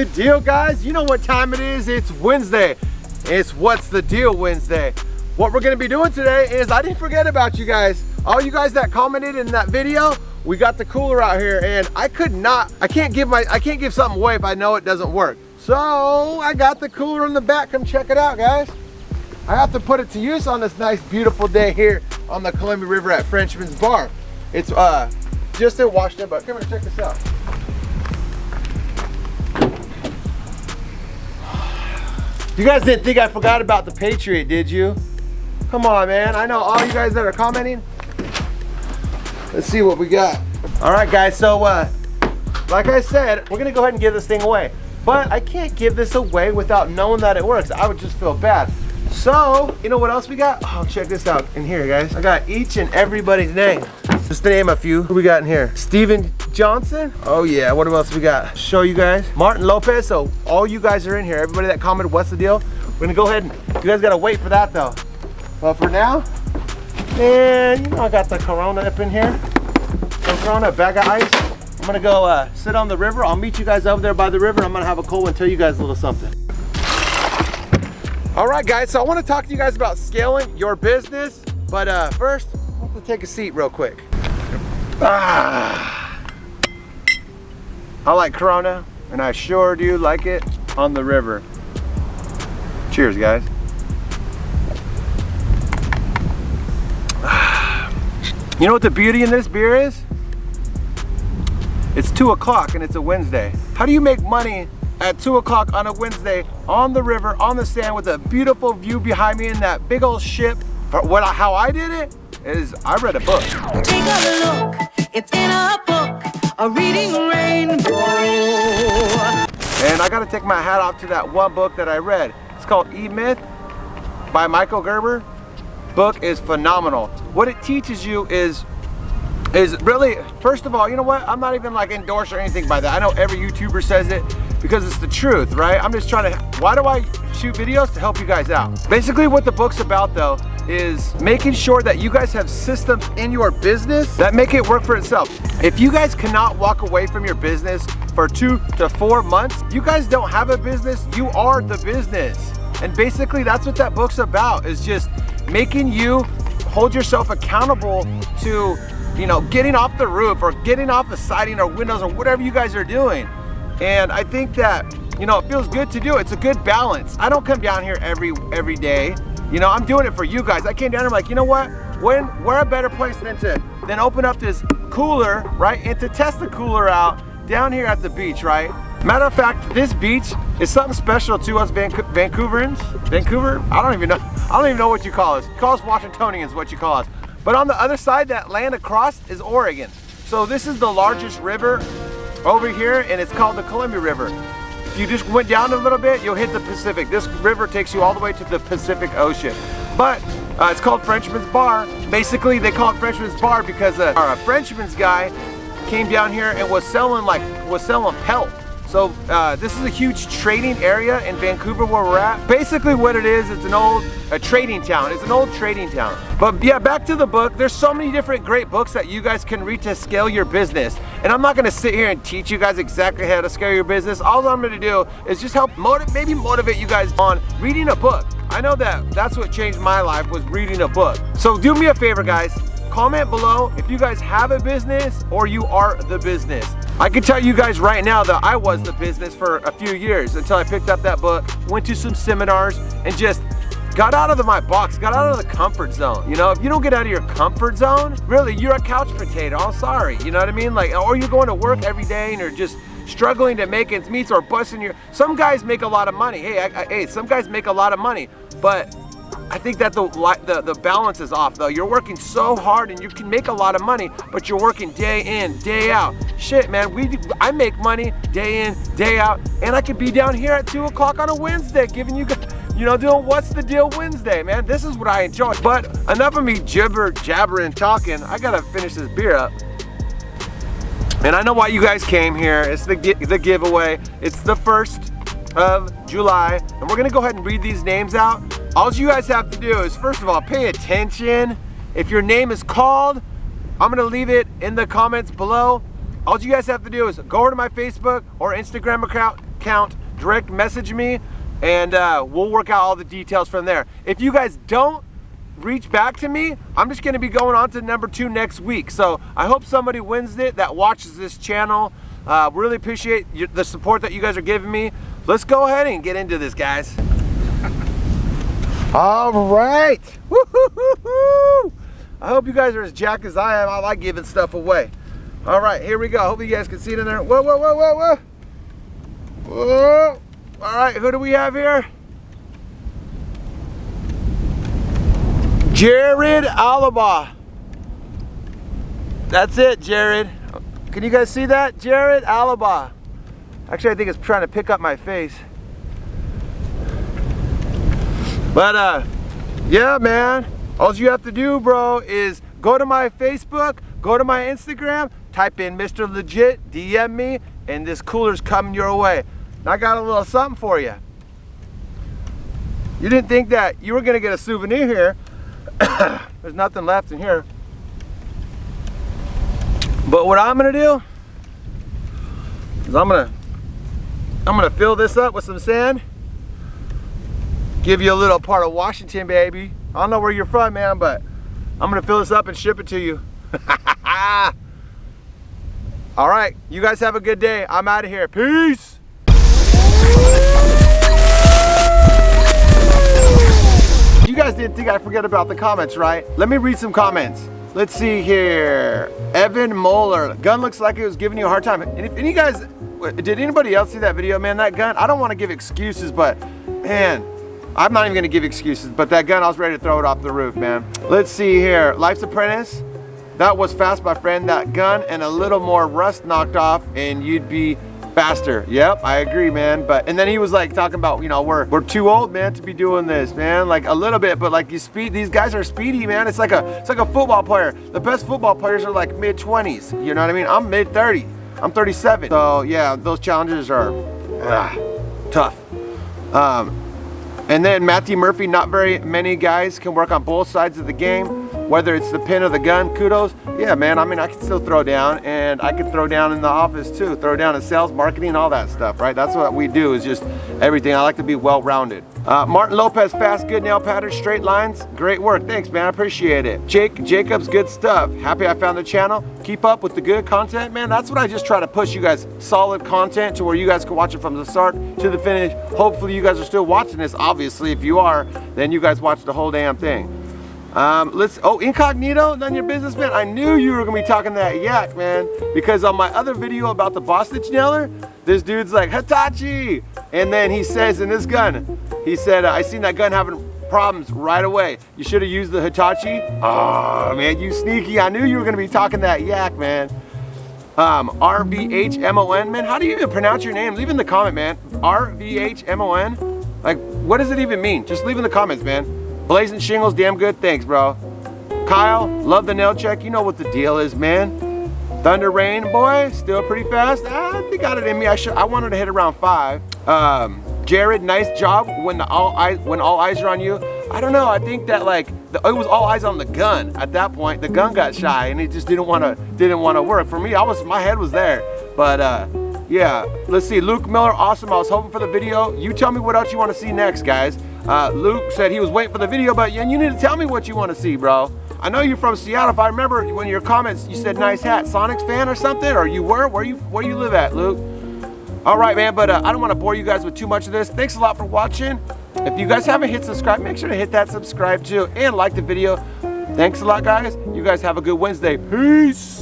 the deal, guys? You know what time it is. It's Wednesday. It's What's the Deal Wednesday. What we're gonna be doing today is, I didn't forget about you guys. All you guys that commented in that video, we got the cooler out here, and I can't give something away if I know it doesn't work. So I got the cooler in the back. Come check it out, guys. I have to put it to use on this nice, beautiful day here on the Columbia River at Frenchman's Bar. It's just in Washington, but come here, check this out. You guys didn't think I forgot about the Patriot, did you? Come on, man. I know all you guys that are commenting. Let's see what we got. All right, guys, so like I said, we're gonna go ahead and give this thing away. But I can't give this away without knowing that it works. I would just feel bad. So, you know what else we got? Oh, check this out in here, guys. I got each and everybody's name. Just to name a few. Who we got in here? Steven Johnson. Oh yeah, what else we got? Show you guys. Martin Lopez. So all you guys are in here. Everybody that commented, what's the deal? We're gonna go ahead and, you guys gotta wait for that though. But for now, and you know I got the Corona up in here. Some Corona, a bag of ice. I'm gonna go sit on the river. I'll meet you guys over there by the river. I'm gonna have a cold one, tell you guys a little something. All right, guys, so I wanna talk to you guys about scaling your business. But first, I have to take a seat real quick. I like Corona, and I sure do like it on the river. Cheers, guys. You know what the beauty in this beer is? It's 2 o'clock and it's a Wednesday. How do you make money at 2 o'clock on a Wednesday on the river, on the sand, with a beautiful view behind me in that big old ship? How I did it is I read a book. Take a look, it's in a book, a reading rainbow. And I gotta take my hat off to that one book that I read. It's called E-Myth by Michael Gerber. Book is phenomenal. What it teaches you is really, first of all, you know what? I'm not even like endorsed or anything by that. I know every YouTuber says it because it's the truth, right? I'm just trying to, why do I shoot videos? To help you guys out. Basically what the book's about though is making sure that you guys have systems in your business that make it work for itself. If you guys cannot walk away from your business for 2 to 4 months, you guys don't have a business, you are the business. And basically that's what that book's about, is just making you hold yourself accountable to, you know, getting off the roof or getting off the siding or windows or whatever you guys are doing. And I think that, you know, it feels good to do. It's a good balance. I don't come down here every day. You know, I'm doing it for you guys. I came down here like, you know what? We're a better place than open up this cooler, right? And to test the cooler out down here at the beach, right? Matter of fact, this beach is something special to us Vancouverans. Vancouver? I don't even know what you call us. Call us Washingtonians, what you call us. But on the other side, that land across is Oregon. So this is the largest river over here, and it's called the Columbia River. If you just went down a little bit, you'll hit the Pacific. This river takes you all the way to the Pacific Ocean. But it's called Frenchman's Bar. Basically, they call it Frenchman's Bar because a Frenchman's guy came down here and was selling pelt. So this is a huge trading area in Vancouver where we're at. Basically what it is, it's a trading town. It's an old trading town. But yeah, back to the book. There's so many different great books that you guys can read to scale your business. And I'm not gonna sit here and teach you guys exactly how to scale your business. All I'm gonna do is just help maybe motivate you guys on reading a book. I know that's what changed my life, was reading a book. So do me a favor, guys. Comment below if you guys have a business or you are the business. I can tell you guys right now that I was the business for a few years until I picked up that book, went to some seminars, and just got out of my box, got out of the comfort zone. You know, if you don't get out of your comfort zone, really, you're a couch potato. I'm sorry, you know what I mean? Like, or you're going to work every day and you're just struggling to make ends meet or busting your, some guys make a lot of money. Hey, some guys make a lot of money, but I think that the balance is off though. You're working so hard and you can make a lot of money, but you're working day in, day out. Shit, man, I make money day in, day out, and I could be down here at 2 o'clock on a Wednesday giving you guys, you know, doing What's the Deal Wednesday, man. This is what I enjoy. But enough of me jabbering, talking. I gotta finish this beer up. And I know why you guys came here. It's the giveaway. It's the 1st of July, and we're gonna go ahead and read these names out. All you guys have to do is, first of all, pay attention. If your name is called, I'm gonna leave it in the comments below. All you guys have to do is go over to my Facebook or Instagram account, account, direct message me, and we'll work out all the details from there. If you guys don't reach back to me, I'm just going to be going on to number 2 next week. So I hope somebody wins it that watches this channel. Really appreciate the support that you guys are giving me. Let's go ahead and get into this, guys. All right. Woo-hoo-hoo-hoo. I hope you guys are as jacked as I am. I like giving stuff away. All right, here we go. Hope you guys can see it in there. Whoa, whoa, whoa, whoa, whoa. Whoa. All right, who do we have here? Jared Alaba. That's it, Jared. Can you guys see that? Jared Alaba. Actually, I think it's trying to pick up my face. But yeah, man. All you have to do, bro, is go to my Facebook, go to my Instagram, type in Mr. Legit, DM me, and this cooler's coming your way. And I got a little something for you. You didn't think that you were gonna get a souvenir here. There's nothing left in here. But what I'm gonna do is I'm gonna fill this up with some sand. Give you a little part of Washington, baby. I don't know where you're from, man, but I'm gonna fill this up and ship it to you. All right, you guys have a good day. I'm out of here. Peace. You guys didn't think I forget about the comments, right? Let me read some comments. Let's see here. Evan Moeller. Gun looks like it was giving you a hard time. And if any guys, did anybody else see that video, man? That gun, I don't want to give excuses, but man, I'm not even gonna give excuses, but that gun, I was ready to throw it off the roof, man. Let's see here. Life's Apprentice. That was fast, my friend. That gun and a little more rust knocked off and you'd be faster. Yep, I agree, man. And then he was like talking about, you know, we're too old, man, to be doing this, man. Like a little bit, but like these guys are speedy, man. It's like a football player. The best football players are like mid-20s. You know what I mean? I'm mid-30. I'm 37. So yeah, those challenges are tough. And then Matthew Murphy, not very many guys can work on both sides of the game, whether it's the pin or the gun. Kudos. Yeah, man, I mean, I can still throw down, and I can throw down in the office too. Throw down in sales, marketing, all that stuff, right? That's what we do, is just everything. I like to be well-rounded. Martin Lopez, fast, good nail pattern, straight lines. Great work. Thanks, man. I appreciate it. Jacobs, good stuff. Happy I found the channel. Keep up with the good content, man. That's what I just try to push you guys. Solid content to where you guys can watch it from the start to the finish. Hopefully you guys are still watching this. Obviously, if you are, then you guys watch the whole damn thing. Incognito, none of your business, man. I knew you were gonna be talking that yak, man, because on my other video about the Bostage nailer, this dude's like, Hitachi, and then he says in this gun, he said, I seen that gun having problems right away. You should have used the Hitachi. Oh man, you sneaky. I knew you were gonna be talking that yak, man. RVHMON, man, how do you even pronounce your name? Leave in the comment, man. RVHMON, like, what does it even mean? Just leave in the comments, man. Blazing Shingles, damn good. Thanks, bro. Kyle, love the nail check. You know what the deal is, man. Thunder Rain, boy, still pretty fast. They got it in me. I wanted to hit around 5. Jared, nice job. When all eyes are on you. I don't know. I think that like it was all eyes on the gun at that point. The gun got shy, and it just didn't want to work. For me, my head was there, but yeah. Let's see. Luke Miller, awesome. I was hoping for the video. You tell me what else you want to see next, guys. Luke said he was waiting for the video, but you need to tell me what you want to see, bro. I know you're from Seattle. If I remember when your comments, you said nice hat. Sonics fan or something? Or you were? Where you live at, Luke? All right, man, but I don't want to bore you guys with too much of this. Thanks a lot for watching. If you guys haven't hit subscribe, make sure to hit that subscribe too and like the video. Thanks a lot, guys. You guys have a good Wednesday. Peace.